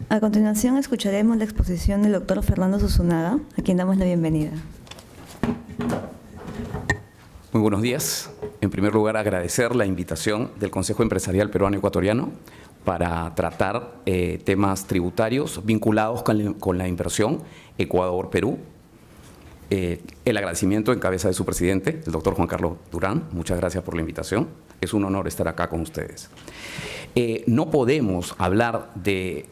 A continuación escucharemos la exposición del doctor Fernando Zunzunnaga, a quien damos la bienvenida. Muy buenos días. En primer lugar, agradecer la invitación del Consejo Empresarial Peruano Ecuatoriano para tratar temas tributarios vinculados con la inversión Ecuador-Perú. El agradecimiento en cabeza de su presidente, el doctor Juan Carlos Durán. Muchas gracias por la invitación. Es un honor estar acá con ustedes. No podemos hablar de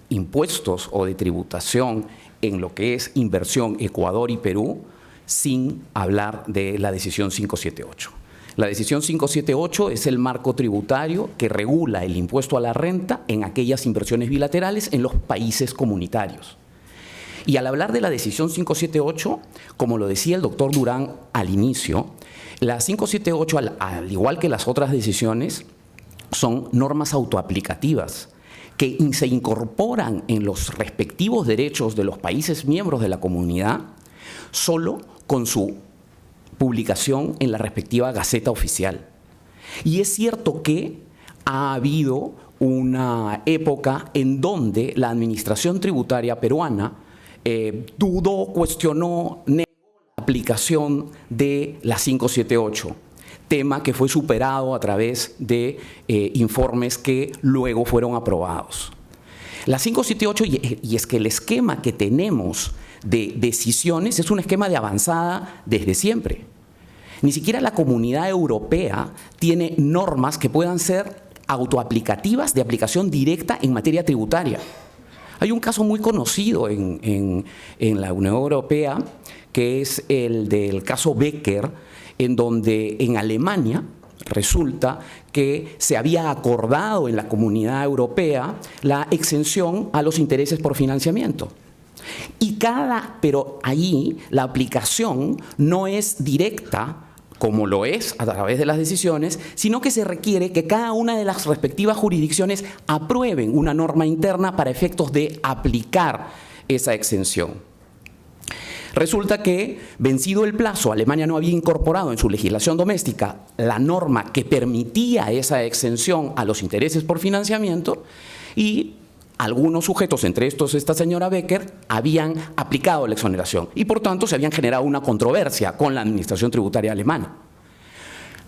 impuestos o de tributación en lo que es inversión Ecuador y Perú sin hablar de la decisión 578. La decisión 578 es el marco tributario que regula el impuesto a la renta en aquellas inversiones bilaterales en los países comunitarios. Y al hablar de la decisión 578, como lo decía el doctor Durán al inicio, la 578, al igual que las otras decisiones, son normas autoaplicativas que se incorporan en los respectivos derechos de los países miembros de la comunidad solo con su publicación en la respectiva Gaceta Oficial. Y es cierto que ha habido una época en donde la administración tributaria peruana dudó, cuestionó, negó la aplicación de la 578, tema que fue superado a través de informes que luego fueron aprobados. La 578, y es que el esquema que tenemos de decisiones es un esquema de avanzada desde siempre. Ni siquiera la Comunidad Europea tiene normas que puedan ser autoaplicativas de aplicación directa en materia tributaria. Hay un caso muy conocido en la Unión Europea, que es el del caso Becker, en donde en Alemania resulta que se había acordado en la Comunidad Europea la exención a los intereses por financiamiento. Pero ahí la aplicación no es directa, como lo es a través de las decisiones, sino que se requiere que cada una de las respectivas jurisdicciones aprueben una norma interna para efectos de aplicar esa exención. Resulta que, vencido el plazo, Alemania no había incorporado en su legislación doméstica la norma que permitía esa exención a los intereses por financiamiento y algunos sujetos, entre estos esta señora Becker, habían aplicado la exoneración y por tanto se habían generado una controversia con la administración tributaria alemana.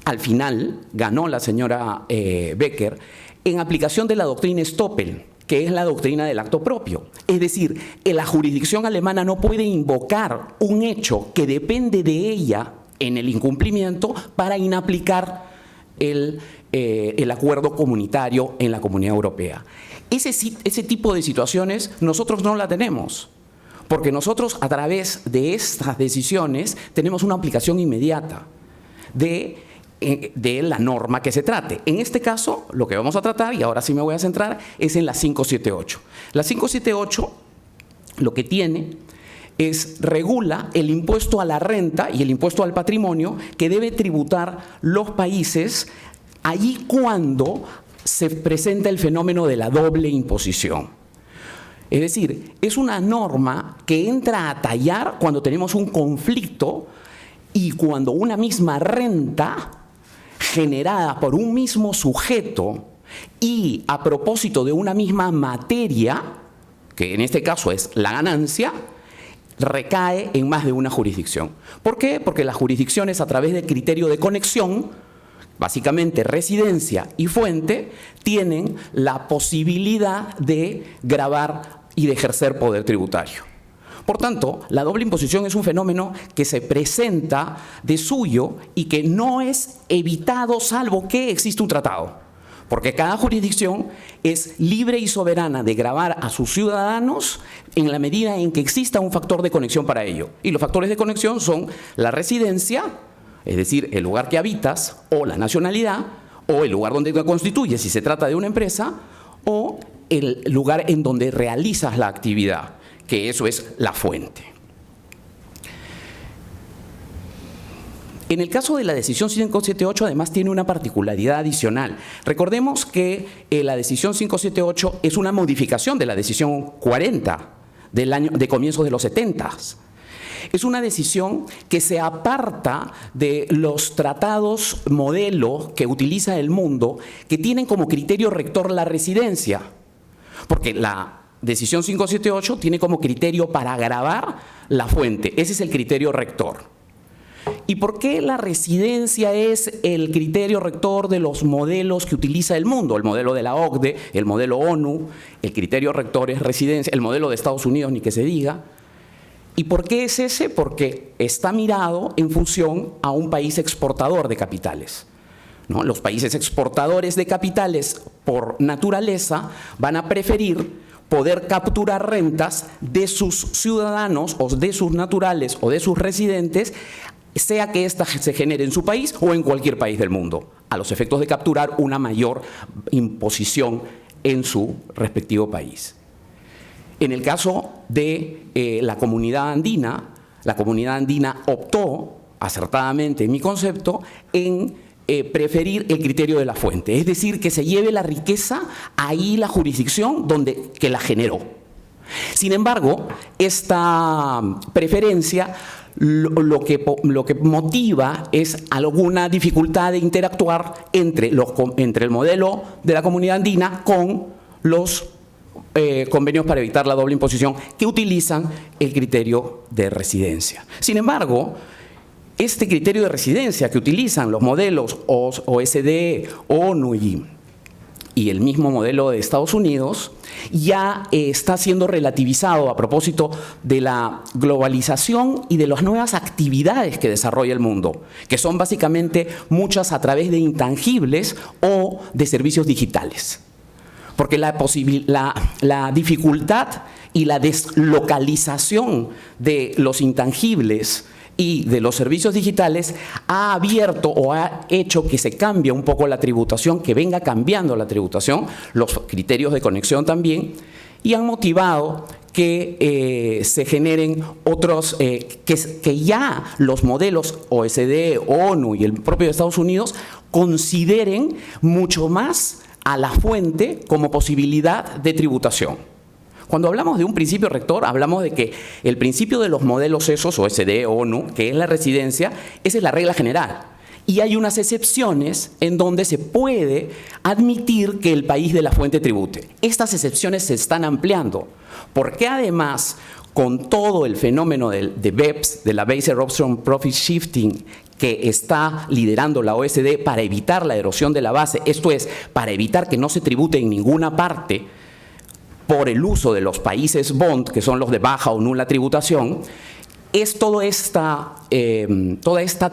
Al final ganó la señora Becker en aplicación de la doctrina Stoppel, que es la doctrina del acto propio. Es decir, la jurisdicción alemana no puede invocar un hecho que depende de ella en el incumplimiento para inaplicar el acuerdo comunitario en la Comunidad Europea. Ese tipo de situaciones nosotros no la tenemos, porque nosotros a través de estas decisiones tenemos una aplicación inmediata de la norma que se trate. En este caso, lo que vamos a tratar, y ahora sí me voy a centrar, es en la 578. La 578 lo que tiene regula el impuesto a la renta y el impuesto al patrimonio que debe tributar los países allí cuando se presenta el fenómeno de la doble imposición. Es decir, es una norma que entra a tallar cuando tenemos un conflicto y cuando una misma renta generada por un mismo sujeto y a propósito de una misma materia, que en este caso es la ganancia, recae en más de una jurisdicción. ¿Por qué? Porque las jurisdicciones, a través del criterio de conexión, básicamente residencia y fuente, tienen la posibilidad de gravar y de ejercer poder tributario. Por tanto, la doble imposición es un fenómeno que se presenta de suyo y que no es evitado salvo que existe un tratado. Porque cada jurisdicción es libre y soberana de gravar a sus ciudadanos en la medida en que exista un factor de conexión para ello. Y los factores de conexión son la residencia, es decir, el lugar que habitas, o la nacionalidad, o el lugar donde te constituyes si se trata de una empresa, o el lugar en donde realizas la actividad, que eso es la fuente. En el caso de la decisión 578, además, tiene una particularidad adicional. Recordemos que la decisión 578 es una modificación de la decisión 40 de comienzos de los 70. Es una decisión que se aparta de los tratados modelo que utiliza el mundo, que tienen como criterio rector la residencia. porque la decisión 578 tiene como criterio para gravar la fuente. Ese es el criterio rector. ¿Y por qué la residencia es el criterio rector de los modelos que utiliza el mundo? El modelo de la OCDE, el modelo ONU, el criterio rector es residencia, el modelo de Estados Unidos ni que se diga. ¿Y por qué es ese? Porque está mirado en función a un país exportador de capitales, ¿no? Los países exportadores de capitales, por naturaleza, van a preferir poder capturar rentas de sus ciudadanos o de sus naturales o de sus residentes, sea que ésta se genere en su país o en cualquier país del mundo, a los efectos de capturar una mayor imposición en su respectivo país. En el caso de la comunidad andina optó, acertadamente en mi concepto, en preferir el criterio de la fuente, es decir, que se lleve la riqueza ahí la jurisdicción que la generó. Sin embargo, esta preferencia lo que motiva es alguna dificultad de interactuar entre el modelo de la comunidad andina con los convenios para evitar la doble imposición que utilizan el criterio de residencia. Sin embargo, este criterio de residencia que utilizan los modelos OSDE, ONU y el mismo modelo de Estados Unidos ya está siendo relativizado a propósito de la globalización y de las nuevas actividades que desarrolla el mundo, que son básicamente muchas a través de intangibles o de servicios digitales. Porque la dificultad y la deslocalización de los intangibles y de los servicios digitales ha abierto o ha hecho que se cambie un poco la tributación, que venga cambiando la tributación, los criterios de conexión también, y han motivado que se generen otros, que ya los modelos OSDE, ONU y el propio de Estados Unidos consideren mucho más a la fuente como posibilidad de tributación. Cuando hablamos de un principio rector, hablamos de que el principio de los modelos esos, OSDE, ONU, que es la residencia, esa es la regla general. Y hay unas excepciones en donde se puede admitir que el país de la fuente tribute. Estas excepciones se están ampliando, porque además, con todo el fenómeno de BEPS, de la Base Erosion Profit Shifting, que está liderando la OSD para evitar la erosión de la base, esto es, para evitar que no se tribute en ninguna parte, por el uso de los países bond, que son los de baja o nula tributación, es toda esta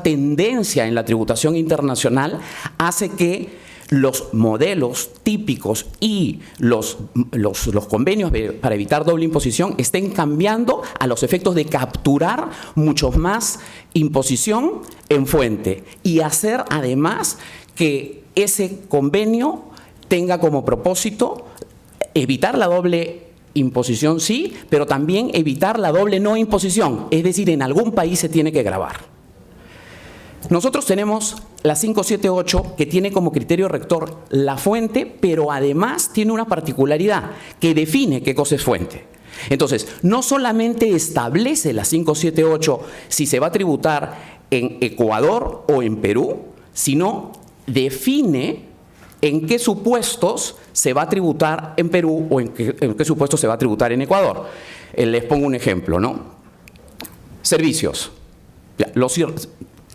tendencia en la tributación internacional hace que los modelos típicos y los convenios para evitar doble imposición estén cambiando a los efectos de capturar mucho más imposición en fuente y hacer además que ese convenio tenga como propósito evitar la doble imposición, sí, pero también evitar la doble no imposición, es decir, en algún país se tiene que gravar. Nosotros tenemos la 578 que tiene como criterio rector la fuente, pero además tiene una particularidad que define qué cosa es fuente. Entonces, no solamente establece la 578 si se va a tributar en Ecuador o en Perú, sino define en qué supuestos se va a tributar en Perú o en qué supuestos se va a tributar en Ecuador. Les pongo un ejemplo, ¿no? Servicios.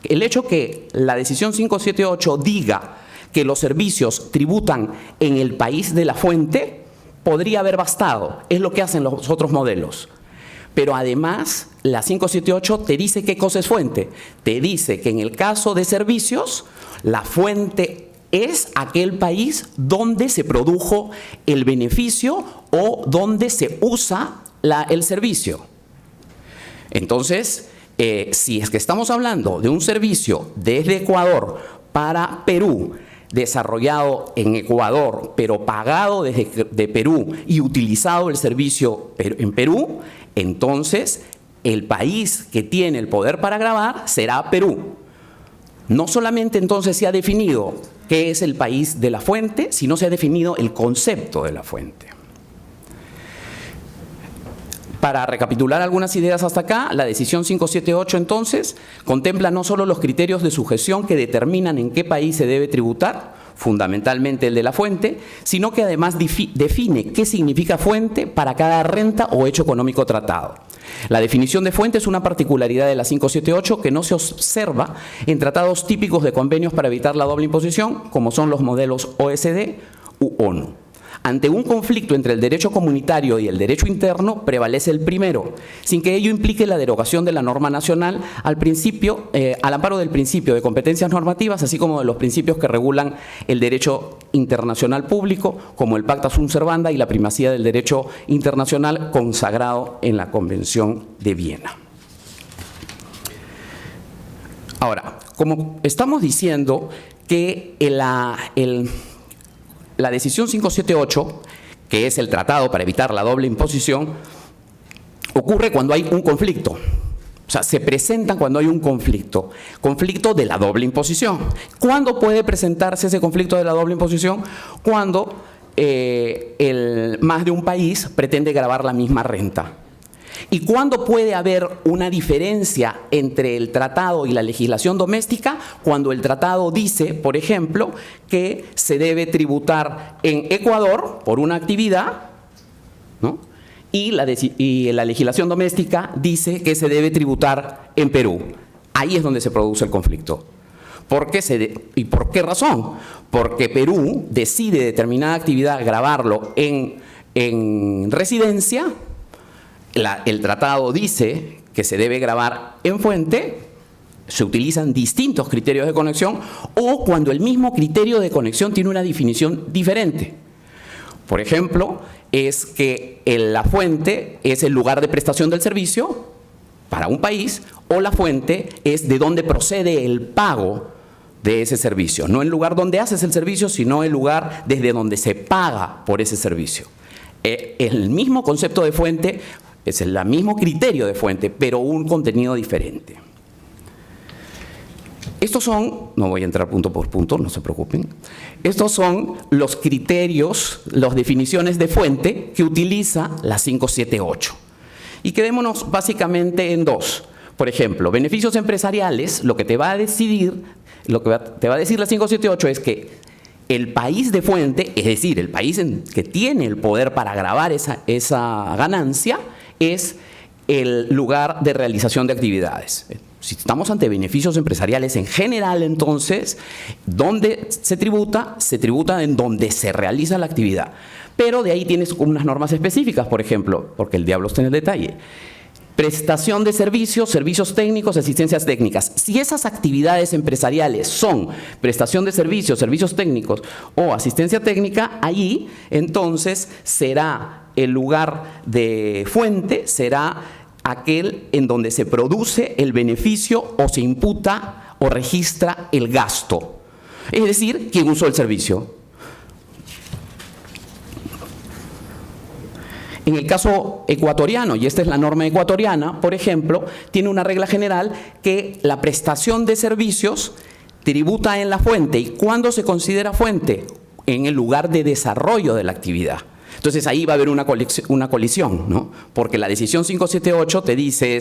El hecho que la decisión 578 diga que los servicios tributan en el país de la fuente podría haber bastado, es lo que hacen los otros modelos. Pero además, la 578 te dice qué cosa es fuente. Te dice que en el caso de servicios, la fuente es aquel país donde se produjo el beneficio o donde se usa el servicio. Entonces, si es que estamos hablando de un servicio desde Ecuador para Perú, desarrollado en Ecuador, pero pagado de Perú y utilizado el servicio en Perú, entonces el país que tiene el poder para gravar será Perú. No solamente entonces se ha definido qué es el país de la fuente, sino se ha definido el concepto de la fuente. Para recapitular algunas ideas hasta acá, la decisión 578 entonces contempla no solo los criterios de sujeción que determinan en qué país se debe tributar, fundamentalmente el de la fuente, sino que además define qué significa fuente para cada renta o hecho económico tratado. La definición de fuente es una particularidad de la 578 que no se observa en tratados típicos de convenios para evitar la doble imposición, como son los modelos OECD u ONU. Ante un conflicto entre el derecho comunitario y el derecho interno, prevalece el primero, sin que ello implique la derogación de la norma nacional al amparo del principio de competencias normativas, así como de los principios que regulan el derecho internacional público, como el Pacta Sunt Servanda y la primacía del derecho internacional consagrado en la Convención de Viena. Ahora, como estamos diciendo que la decisión 578, que es el tratado para evitar la doble imposición, ocurre cuando hay un conflicto. O sea, se presentan cuando hay un conflicto de la doble imposición. ¿Cuándo puede presentarse ese conflicto de la doble imposición? Cuando más de un país pretende gravar la misma renta. ¿Y cuándo puede haber una diferencia entre el tratado y la legislación doméstica? Cuando el tratado dice, por ejemplo, que se debe tributar en Ecuador por una actividad, ¿no? Y la legislación doméstica dice que se debe tributar en Perú. Ahí es donde se produce el conflicto. ¿Y por qué razón? Porque Perú decide determinada actividad gravarlo en residencia. El tratado dice que se debe gravar en fuente, se utilizan distintos criterios de conexión, o cuando el mismo criterio de conexión tiene una definición diferente. Por ejemplo, es que la fuente es el lugar de prestación del servicio para un país, o la fuente es de donde procede el pago de ese servicio. No el lugar donde haces el servicio, sino el lugar desde donde se paga por ese servicio. El mismo concepto de fuente es el mismo criterio de fuente, pero un contenido diferente. Estos son, no voy a entrar punto por punto, no se preocupen. Estos son los criterios, las definiciones de fuente que utiliza la 578. Y quedémonos básicamente en dos. Por ejemplo, beneficios empresariales, lo que te va a decir la 578 es que el país de fuente, es decir, el país que tiene el poder para gravar esa ganancia, es el lugar de realización de actividades. Si estamos ante beneficios empresariales en general, entonces, ¿dónde se tributa? Se tributa en donde se realiza la actividad. Pero de ahí tienes unas normas específicas, por ejemplo, porque el diablo está en el detalle. Prestación de servicios, servicios técnicos, asistencias técnicas. Si esas actividades empresariales son prestación de servicios, servicios técnicos o asistencia técnica, ahí entonces será el lugar de fuente, será aquel en donde se produce el beneficio o se imputa o registra el gasto. Es decir, quien usó el servicio. En el caso ecuatoriano, y esta es la norma ecuatoriana, por ejemplo, tiene una regla general que la prestación de servicios tributa en la fuente. ¿Y cuándo se considera fuente? En el lugar de desarrollo de la actividad. Entonces ahí va a haber una colisión, ¿no? Porque la decisión 578 te dice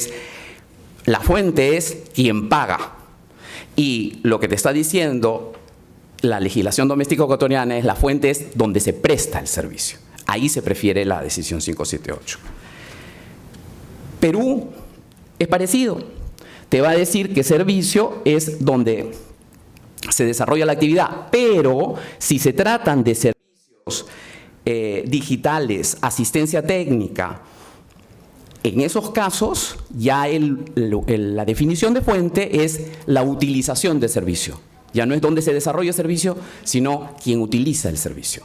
la fuente es quien paga. Y lo que te está diciendo la legislación doméstica ecuatoriana es la fuente es donde se presta el servicio. Ahí se prefiere la decisión 578. Perú es parecido. Te va a decir que servicio es donde se desarrolla la actividad, pero si se tratan de servicios digitales, asistencia técnica, en esos casos ya la definición de fuente es la utilización de servicio. Ya no es donde se desarrolla el servicio, sino quien utiliza el servicio.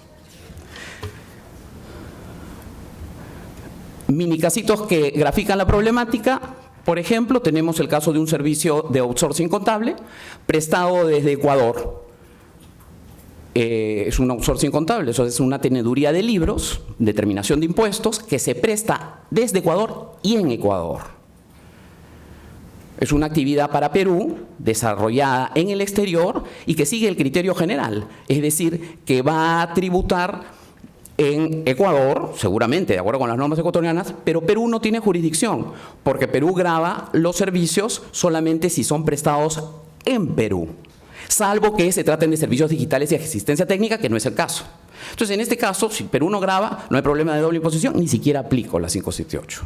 Mini casitos que grafican la problemática. Por ejemplo, tenemos el caso de un servicio de outsourcing contable prestado desde Ecuador. Es un outsourcing contable, eso es una teneduría de libros, determinación de impuestos, que se presta desde Ecuador y en Ecuador. Es una actividad para Perú, desarrollada en el exterior y que sigue el criterio general, es decir, que va a tributar en Ecuador, seguramente de acuerdo con las normas ecuatorianas, pero Perú no tiene jurisdicción, porque Perú grava los servicios solamente si son prestados en Perú. salvo que se traten de servicios digitales y asistencia técnica, que no es el caso. Entonces, en este caso, si Perú no graba, no hay problema de doble imposición, ni siquiera aplico la 578.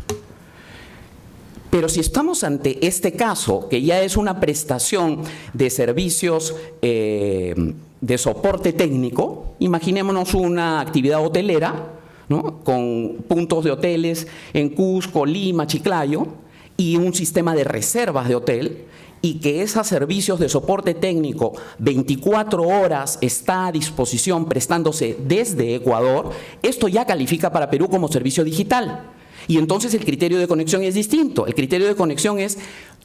Pero si estamos ante este caso, que ya es una prestación de servicios de soporte técnico, imaginémonos una actividad hotelera, ¿no?, con puntos de hoteles en Cusco, Lima, Chiclayo, y un sistema de reservas de hotel, y que esos servicios de soporte técnico 24 horas está a disposición prestándose desde Ecuador, esto ya califica para Perú como servicio digital. Y entonces el criterio de conexión es distinto. El criterio de conexión es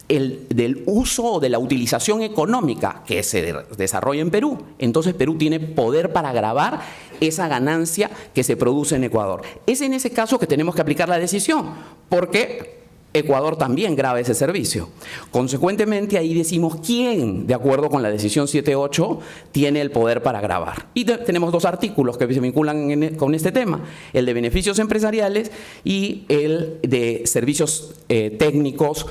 el del uso o de la utilización económica que se desarrolla en Perú. Entonces Perú tiene poder para gravar esa ganancia que se produce en Ecuador. Es en ese caso que tenemos que aplicar la decisión, porque Ecuador también graba ese servicio. Consecuentemente, ahí decimos quién, de acuerdo con la decisión 78, tiene el poder para gravar. Y tenemos dos artículos que se vinculan con este tema, el de beneficios empresariales y el de servicios técnicos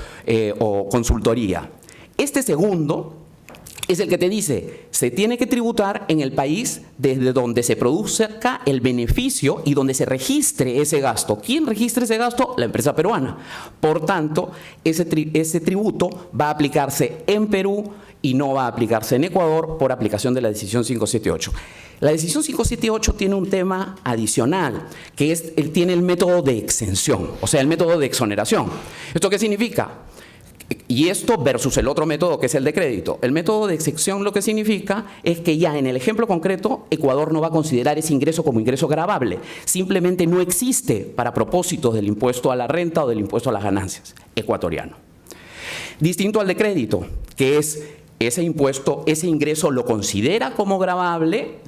o consultoría. Este segundo es el que te dice, se tiene que tributar en el país desde donde se produzca el beneficio y donde se registre ese gasto. ¿Quién registra ese gasto? La empresa peruana. Por tanto, ese tributo va a aplicarse en Perú y no va a aplicarse en Ecuador por aplicación de la decisión 578. La decisión 578 tiene un tema adicional, que tiene el método de exención, o sea, el método de exoneración. ¿Esto qué significa? Y esto versus el otro método, que es el de crédito. El método de exención lo que significa es que ya en el ejemplo concreto, Ecuador no va a considerar ese ingreso como ingreso gravable. Simplemente no existe para propósitos del impuesto a la renta o del impuesto a las ganancias ecuatoriano. Distinto al de crédito, que es ese impuesto, ese ingreso lo considera como gravable,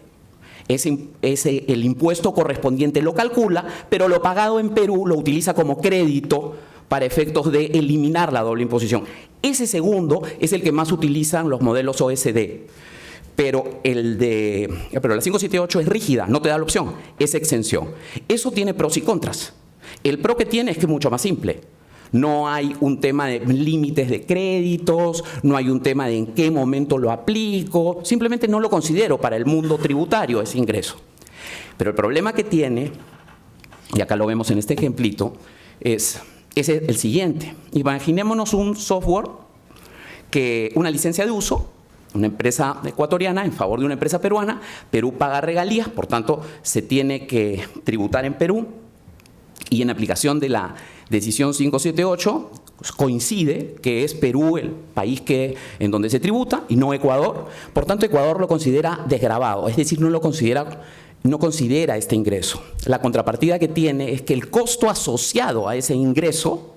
el impuesto correspondiente lo calcula, pero lo pagado en Perú lo utiliza como crédito para efectos de eliminar la doble imposición. Ese segundo es el que más utilizan los modelos OSD. Pero la 578 es rígida, no te da la opción, es exención. Eso tiene pros y contras. El pro que tiene es que es mucho más simple. No hay un tema de límites de créditos, no hay un tema de en qué momento lo aplico, simplemente no lo considero para el mundo tributario ese ingreso. Pero el problema que tiene, y acá lo vemos en este ejemplito, es el siguiente. Imaginémonos un software, una licencia de uso, una empresa ecuatoriana en favor de una empresa peruana, Perú paga regalías, por tanto se tiene que tributar en Perú, y en aplicación de la decisión 578 coincide que es Perú el país en donde se tributa y no Ecuador. Por tanto, Ecuador lo considera desgravado, es decir, no considera este ingreso. La contrapartida que tiene es que el costo asociado a ese ingreso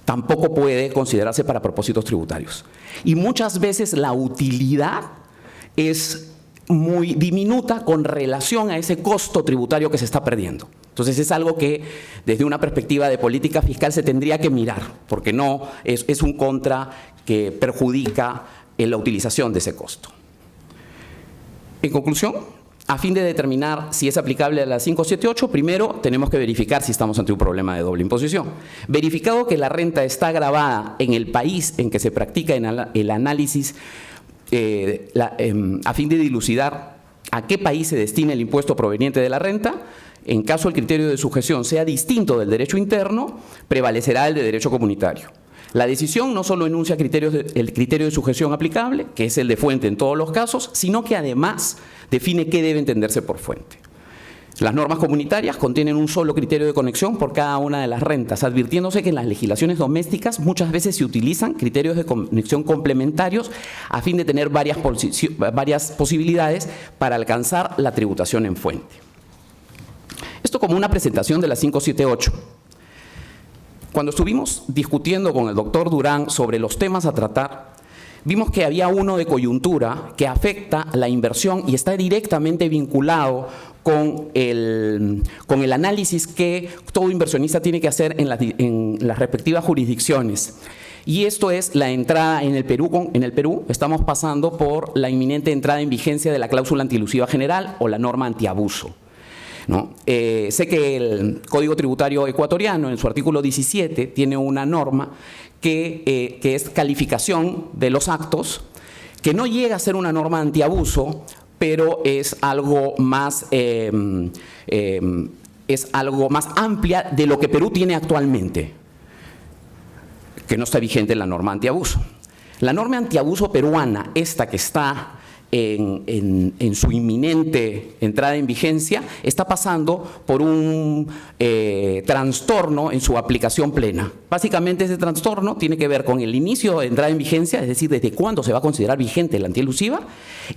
tampoco puede considerarse para propósitos tributarios. Y muchas veces la utilidad es muy diminuta con relación a ese costo tributario que se está perdiendo. Entonces es algo que desde una perspectiva de política fiscal se tendría que mirar, porque no es un contra que perjudica en la utilización de ese costo. En conclusión, a fin de determinar si es aplicable a la 578, primero tenemos que verificar si estamos ante un problema de doble imposición. Verificado que la renta está gravada en el país en que se practica el análisis a fin de dilucidar a qué país se destina el impuesto proveniente de la renta, en caso el criterio de sujeción sea distinto del derecho interno, prevalecerá el de derecho comunitario. La decisión no solo enuncia el criterio de sujeción aplicable, que es el de fuente en todos los casos, sino que además define qué debe entenderse por fuente. Las normas comunitarias contienen un solo criterio de conexión por cada una de las rentas, advirtiéndose que en las legislaciones domésticas muchas veces se utilizan criterios de conexión complementarios a fin de tener varias posibilidades para alcanzar la tributación en fuente. Esto como una presentación de la 578. Cuando estuvimos discutiendo con el doctor Durán sobre los temas a tratar, vimos que había uno de coyuntura que afecta la inversión y está directamente vinculado con el análisis que todo inversionista tiene que hacer en las respectivas jurisdicciones. Y esto es la entrada en el Perú. En el Perú estamos pasando por la inminente entrada en vigencia de la cláusula antielusiva general o la norma antiabuso, ¿no? Sé que el Código Tributario ecuatoriano, en su artículo 17, tiene una norma que es calificación de los actos que no llega a ser una norma antiabuso, pero es algo más amplia de lo que Perú tiene actualmente, que no está vigente en la norma antiabuso. La norma antiabuso peruana, esta que está en su inminente entrada en vigencia, está pasando por un trastorno en su aplicación plena. Básicamente ese trastorno tiene que ver con el inicio de entrada en vigencia, es decir, desde cuándo se va a considerar vigente la antielusiva,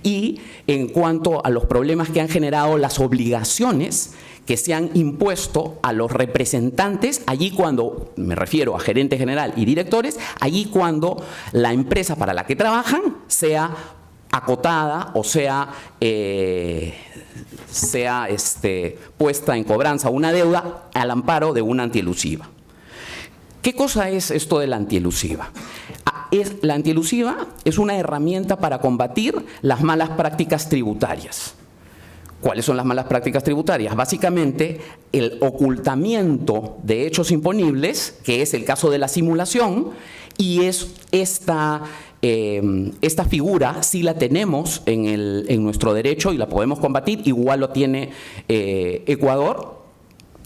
y en cuanto a los problemas que han generado las obligaciones que se han impuesto a los representantes, allí cuando, me refiero a gerente general y directores, allí cuando la empresa para la que trabajan sea acotada o sea puesta en cobranza una deuda al amparo de una antielusiva. ¿Qué cosa es esto de la antielusiva? La antielusiva es una herramienta para combatir las malas prácticas tributarias. ¿Cuáles son las malas prácticas tributarias? Básicamente, el ocultamiento de hechos imponibles, que es el caso de la simulación, y es esta figura sí la tenemos en nuestro derecho y la podemos combatir, igual lo tiene Ecuador.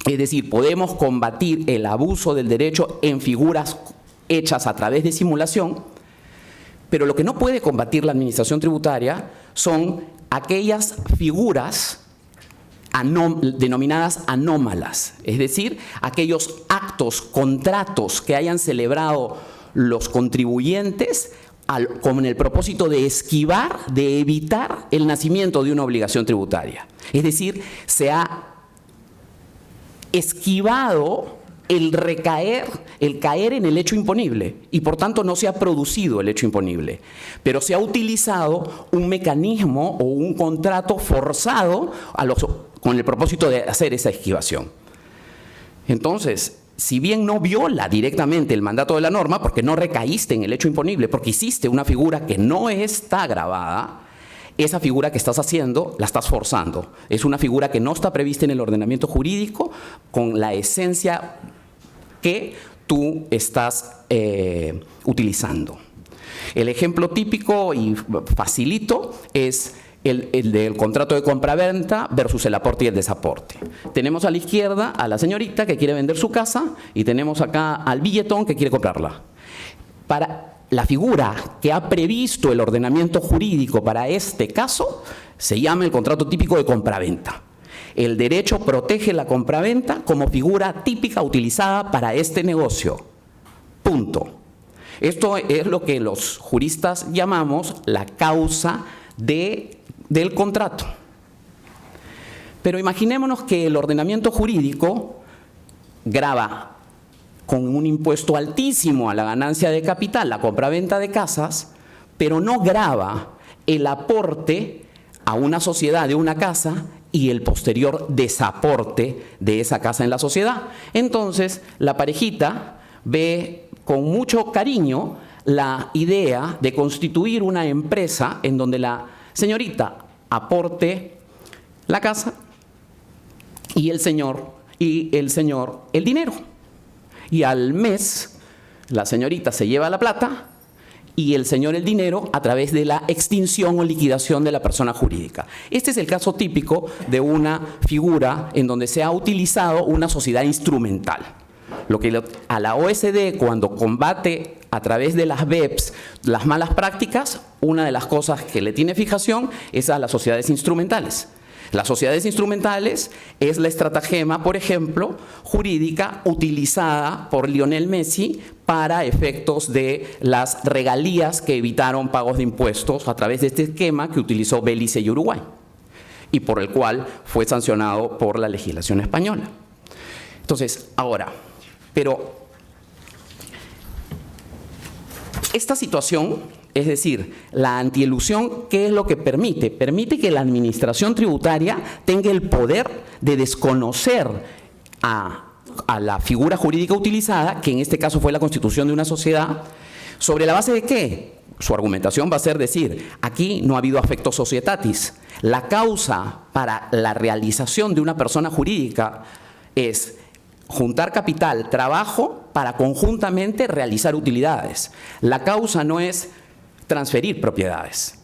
Es decir, podemos combatir el abuso del derecho en figuras hechas a través de simulación, pero lo que no puede combatir la administración tributaria son aquellas figuras denominadas anómalas, es decir, aquellos actos, contratos que hayan celebrado los contribuyentes con el propósito de esquivar, de evitar el nacimiento de una obligación tributaria. Es decir, se ha esquivado el caer en el hecho imponible y por tanto no se ha producido el hecho imponible, pero se ha utilizado un mecanismo o un contrato forzado con el propósito de hacer esa esquivación. Entonces, si bien no viola directamente el mandato de la norma, porque no recaíste en el hecho imponible, porque hiciste una figura que no está grabada, esa figura que estás haciendo la estás forzando. Es una figura que no está prevista en el ordenamiento jurídico con la esencia que tú estás utilizando. El ejemplo típico y facilito es el del contrato de compraventa versus el aporte y el desaporte. Tenemos a la izquierda a la señorita que quiere vender su casa y tenemos acá al billetón que quiere comprarla. Para la figura que ha previsto el ordenamiento jurídico para este caso se llama el contrato típico de compraventa. El derecho protege la compraventa como figura típica utilizada para este negocio. Punto. Esto es lo que los juristas llamamos la causa del contrato. Pero imaginémonos que el ordenamiento jurídico grava con un impuesto altísimo a la ganancia de capital, la compraventa de casas, pero no grava el aporte a una sociedad de una casa y el posterior desaporte de esa casa en la sociedad. Entonces, la parejita ve con mucho cariño la idea de constituir una empresa en donde la señorita aporte la casa y el señor el dinero. Y al mes, la señorita se lleva la plata y el señor el dinero a través de la extinción o liquidación de la persona jurídica. Este es el caso típico de una figura en donde se ha utilizado una sociedad instrumental. Lo que a la OSD, cuando combate a través de las BEPS las malas prácticas, una de las cosas que le tiene fijación es a las sociedades instrumentales. Las sociedades instrumentales es la estratagema, por ejemplo, jurídica utilizada por Lionel Messi para efectos de las regalías que evitaron pagos de impuestos a través de este esquema que utilizó Belice y Uruguay y por el cual fue sancionado por la legislación española. Entonces, ahora, pero esta situación, es decir, la antielusión, ¿qué es lo que permite? Permite que la administración tributaria tenga el poder de desconocer a la figura jurídica utilizada, que en este caso fue la constitución de una sociedad, ¿sobre la base de qué? Su argumentación va a ser decir, aquí no ha habido affecto societatis. La causa para la realización de una persona jurídica es juntar capital, trabajo, para conjuntamente realizar utilidades. La causa no es transferir propiedades.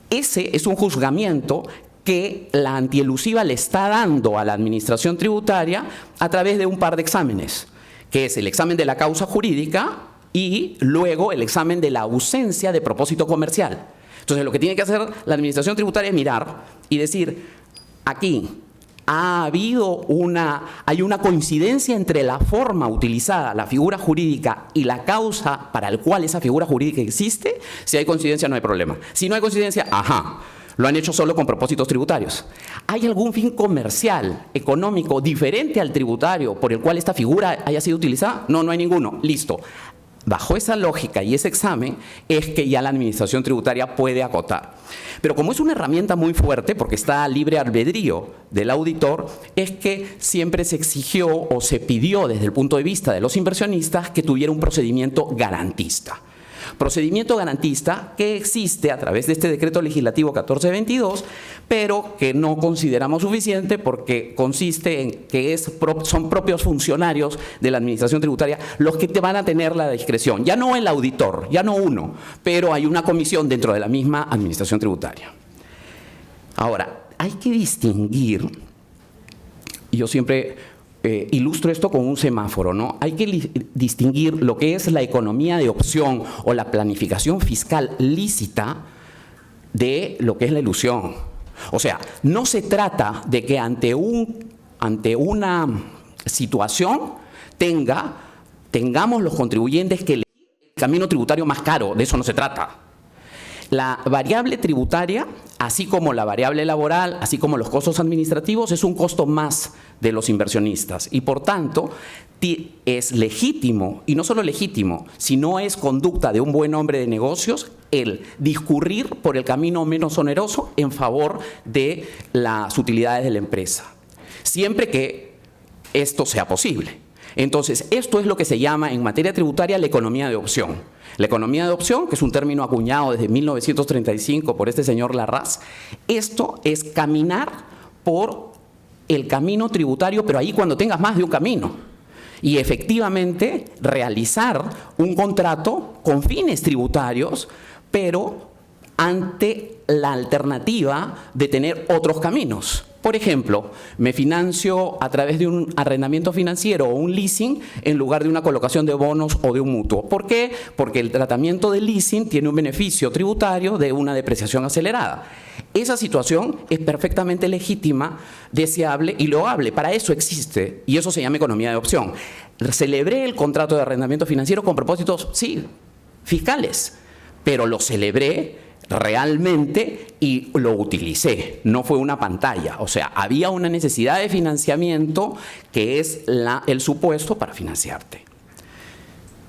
Ese es un juzgamiento que la antielusiva le está dando a la administración tributaria a través de un par de exámenes, que es el examen de la causa jurídica y luego el examen de la ausencia de propósito comercial. Entonces, lo que tiene que hacer la administración tributaria es mirar y decir, aquí hay una coincidencia entre la forma utilizada, la figura jurídica, y la causa para la cual esa figura jurídica existe. Si hay coincidencia, no hay problema. Si no hay coincidencia, lo han hecho solo con propósitos tributarios. ¿Hay algún fin comercial, económico, diferente al tributario por el cual esta figura haya sido utilizada? No, no hay ninguno. Listo. Bajo esa lógica y ese examen es que ya la administración tributaria puede acotar. Pero como es una herramienta muy fuerte, porque está a libre albedrío del auditor, es que siempre se exigió o se pidió desde el punto de vista de los inversionistas que tuviera un procedimiento garantista. Procedimiento garantista que existe a través de este decreto legislativo 1422, pero que no consideramos suficiente porque consiste en que son propios funcionarios de la administración tributaria los que te van a tener la discreción. Ya no el auditor, ya no uno, pero hay una comisión dentro de la misma administración tributaria. Ahora, hay que distinguir, y yo siempre ilustro esto con un semáforo, ¿no? Hay que distinguir lo que es la economía de opción o la planificación fiscal lícita de lo que es la ilusión. O sea, no se trata de que ante una situación tengamos los contribuyentes que elegir el camino tributario más caro. De eso no se trata. La variable tributaria, así como la variable laboral, así como los costos administrativos, es un costo más de los inversionistas y, por tanto, es legítimo, y no solo legítimo, sino es conducta de un buen hombre de negocios el discurrir por el camino menos oneroso en favor de las utilidades de la empresa, siempre que esto sea posible. Entonces, esto es lo que se llama en materia tributaria la economía de opción. La economía de opción, que es un término acuñado desde 1935 por este señor Larraz, esto es caminar por el camino tributario, pero ahí cuando tengas más de un camino. Y efectivamente realizar un contrato con fines tributarios, pero ante la alternativa de tener otros caminos. Por ejemplo, me financio a través de un arrendamiento financiero o un leasing en lugar de una colocación de bonos o de un mutuo. ¿Por qué? Porque el tratamiento del leasing tiene un beneficio tributario de una depreciación acelerada. Esa situación es perfectamente legítima, deseable y loable. Para eso existe, y eso se llama economía de opción. Celebré el contrato de arrendamiento financiero con propósitos, sí, fiscales, pero lo celebré realmente y lo utilicé, no fue una pantalla. O sea, había una necesidad de financiamiento que es el supuesto para financiarte.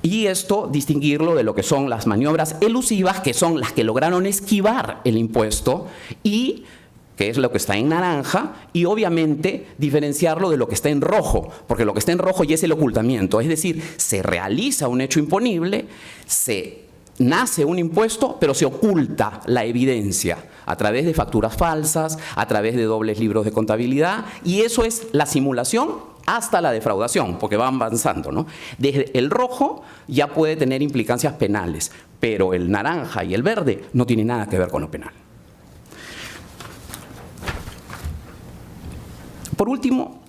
Y esto, distinguirlo de lo que son las maniobras elusivas, que son las que lograron esquivar el impuesto, y que es lo que está en naranja, y obviamente diferenciarlo de lo que está en rojo, porque lo que está en rojo ya es el ocultamiento, es decir, se realiza un hecho imponible, nace un impuesto, pero se oculta la evidencia a través de facturas falsas, a través de dobles libros de contabilidad, y eso es la simulación hasta la defraudación, porque va avanzando, ¿no? Desde el rojo ya puede tener implicancias penales, pero el naranja y el verde no tienen nada que ver con lo penal. Por último,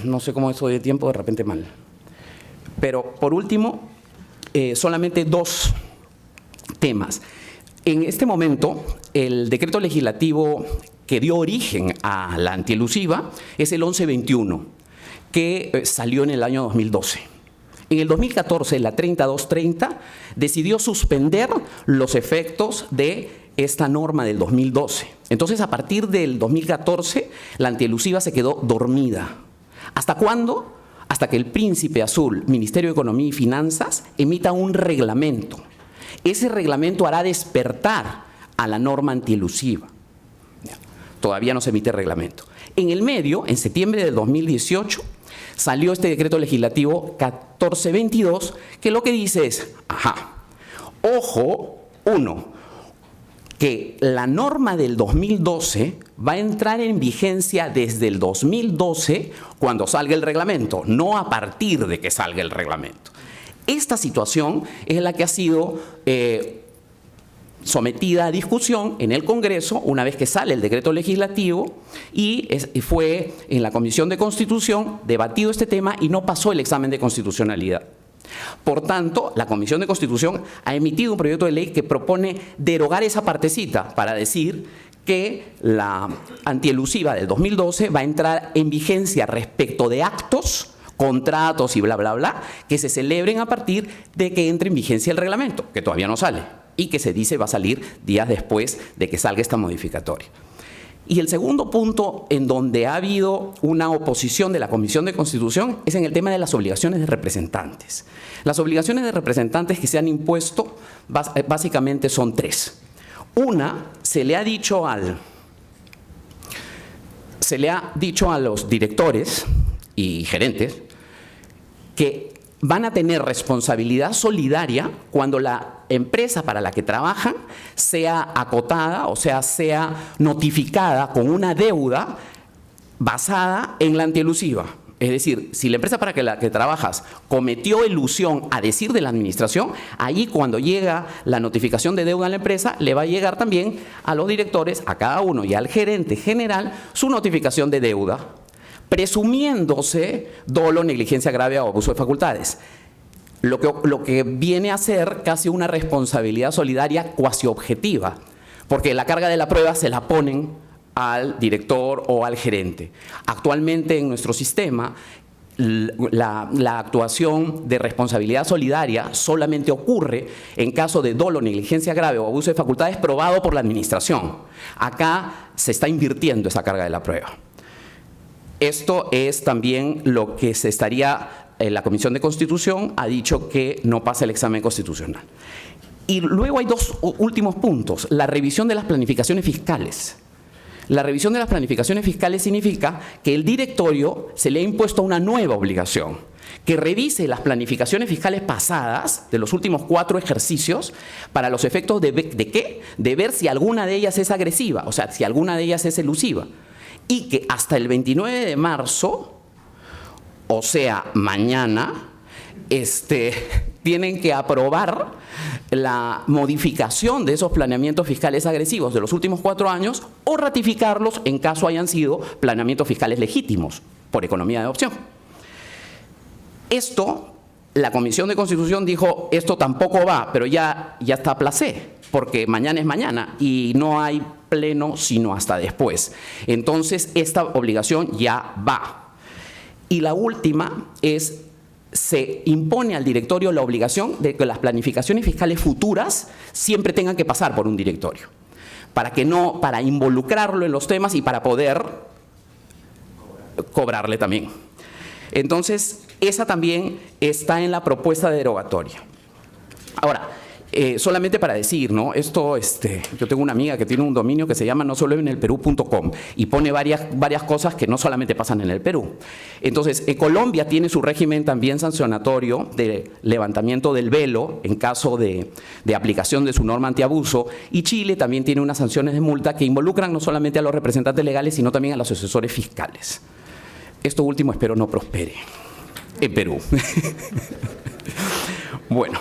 no sé cómo eso de tiempo, de repente mal, pero por último, solamente dos temas. En este momento, el decreto legislativo que dio origen a la antielusiva es el 1121, que salió en el año 2012. En el 2014, la 30230 decidió suspender los efectos de esta norma del 2012. Entonces, a partir del 2014, la antielusiva se quedó dormida. ¿Hasta cuándo? Hasta que el Príncipe Azul, Ministerio de Economía y Finanzas, emita un reglamento. Ese reglamento hará despertar a la norma antielusiva. Todavía no se emite reglamento. En el medio, en septiembre del 2018, salió este decreto legislativo 1422, que lo que dice es, ojo, que la norma del 2012 va a entrar en vigencia desde el 2012 cuando salga el reglamento, no a partir de que salga el reglamento. Esta situación es la que ha sido sometida a discusión en el Congreso una vez que sale el decreto legislativo y fue en la Comisión de Constitución debatido este tema y no pasó el examen de constitucionalidad. Por tanto, la Comisión de Constitución ha emitido un proyecto de ley que propone derogar esa partecita para decir que la antielusiva del 2012 va a entrar en vigencia respecto de actos, contratos y bla, bla, bla, que se celebren a partir de que entre en vigencia el reglamento, que todavía no sale, y que se dice va a salir días después de que salga esta modificatoria. Y el segundo punto en donde ha habido una oposición de la Comisión de Constitución es en el tema de las obligaciones de representantes. Las obligaciones de representantes que se han impuesto básicamente son tres. Una, se le ha dicho a los directores y gerentes que van a tener responsabilidad solidaria cuando la empresa para la que trabajan sea acotada, o sea notificada con una deuda basada en la antielusiva. Es decir, si la empresa para la que trabajas cometió elusión a decir de la administración, allí cuando llega la notificación de deuda a la empresa, le va a llegar también a los directores, a cada uno y al gerente general, su notificación de deuda, presumiéndose dolo, negligencia grave o abuso de facultades. Lo que viene a ser casi una responsabilidad solidaria cuasi objetiva, porque la carga de la prueba se la ponen al director o al gerente. Actualmente en nuestro sistema, la actuación de responsabilidad solidaria solamente ocurre en caso de dolo, negligencia grave o abuso de facultades probado por la administración. Acá se está invirtiendo esa carga de la prueba. Esto es también lo que se estaría, la Comisión de Constitución ha dicho que no pasa el examen constitucional. Y luego hay dos últimos puntos. La revisión de las planificaciones fiscales. La revisión de las planificaciones fiscales significa que el directorio se le ha impuesto una nueva obligación, que revise las planificaciones fiscales pasadas de los últimos 4 ejercicios para los efectos de ¿qué? De ver si alguna de ellas es agresiva, o sea, si alguna de ellas es elusiva. Y que hasta el 29 de marzo, o sea, mañana, tienen que aprobar la modificación de esos planeamientos fiscales agresivos de los últimos 4 años o ratificarlos en caso hayan sido planeamientos fiscales legítimos por economía de adopción. Esto, la Comisión de Constitución dijo, esto tampoco va, pero ya está a placé, porque mañana es mañana y no hay pleno sino hasta después. Entonces, esta obligación ya va. Y la última es, se impone al directorio la obligación de que las planificaciones fiscales futuras siempre tengan que pasar por un directorio, para involucrarlo en los temas y para poder cobrarle también. Entonces, esa también está en la propuesta derogatoria. Ahora, solamente para decir, ¿no? Esto, yo tengo una amiga que tiene un dominio que se llama nosoloenelperú.com y pone varias cosas que no solamente pasan en el Perú. Entonces, Colombia tiene su régimen también sancionatorio de levantamiento del velo en caso de aplicación de su norma antiabuso, y Chile también tiene unas sanciones de multa que involucran no solamente a los representantes legales, sino también a los asesores fiscales. Esto último espero no prospere en Perú. Bueno,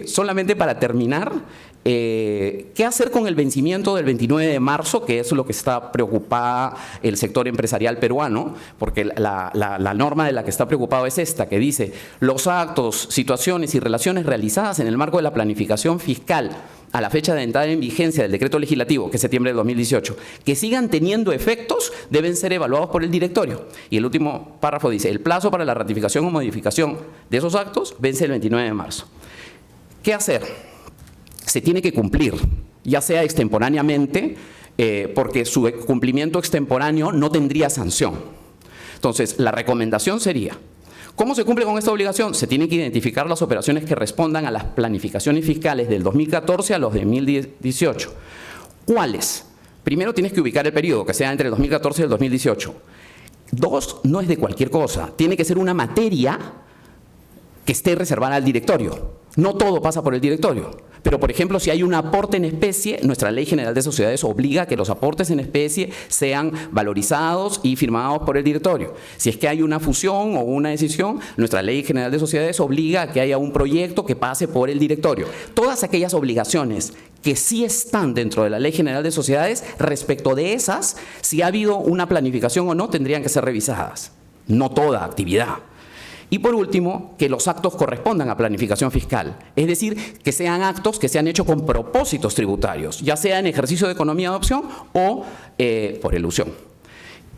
solamente para terminar, ¿qué hacer con el vencimiento del 29 de marzo? Que es lo que está preocupada el sector empresarial peruano, porque la norma de la que está preocupado es esta, que dice: los actos, situaciones y relaciones realizadas en el marco de la planificación fiscal a la fecha de entrada en vigencia del decreto legislativo, que es septiembre de 2018, que sigan teniendo efectos, deben ser evaluados por el directorio. Y el último párrafo dice: el plazo para la ratificación o modificación de esos actos vence el 29 de marzo. ¿Qué hacer? Se tiene que cumplir, ya sea extemporáneamente, porque su cumplimiento extemporáneo no tendría sanción. Entonces, la recomendación sería: ¿cómo se cumple con esta obligación? Se tienen que identificar las operaciones que respondan a las planificaciones fiscales del 2014 a los de 2018. ¿Cuáles? Primero tienes que ubicar el periodo, que sea entre el 2014 y el 2018. 2, no es de cualquier cosa. Tiene que ser una materia que esté reservada al directorio. No todo pasa por el directorio, Pero, por ejemplo, si hay un aporte en especie, nuestra Ley General de Sociedades obliga a que los aportes en especie sean valorizados y firmados por el directorio. Si es que hay una fusión o una decisión, nuestra Ley General de Sociedades obliga a que haya un proyecto que pase por el directorio. Todas aquellas obligaciones que sí están dentro de la Ley General de Sociedades, respecto de esas, si ha habido una planificación o no, tendrían que ser revisadas. No toda actividad. Y por último, que los actos correspondan a planificación fiscal, es decir, que sean actos que se han hecho con propósitos tributarios, ya sea en ejercicio de economía de opción o por elusión.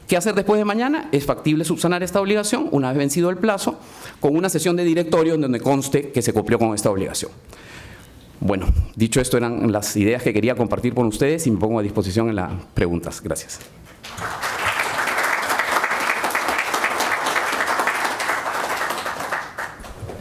¿Qué hacer después de mañana? Es factible subsanar esta obligación, una vez vencido el plazo, con una sesión de directorio en donde conste que se cumplió con esta obligación. Bueno, dicho esto, eran las ideas que quería compartir con ustedes y me pongo a disposición en las preguntas. Gracias.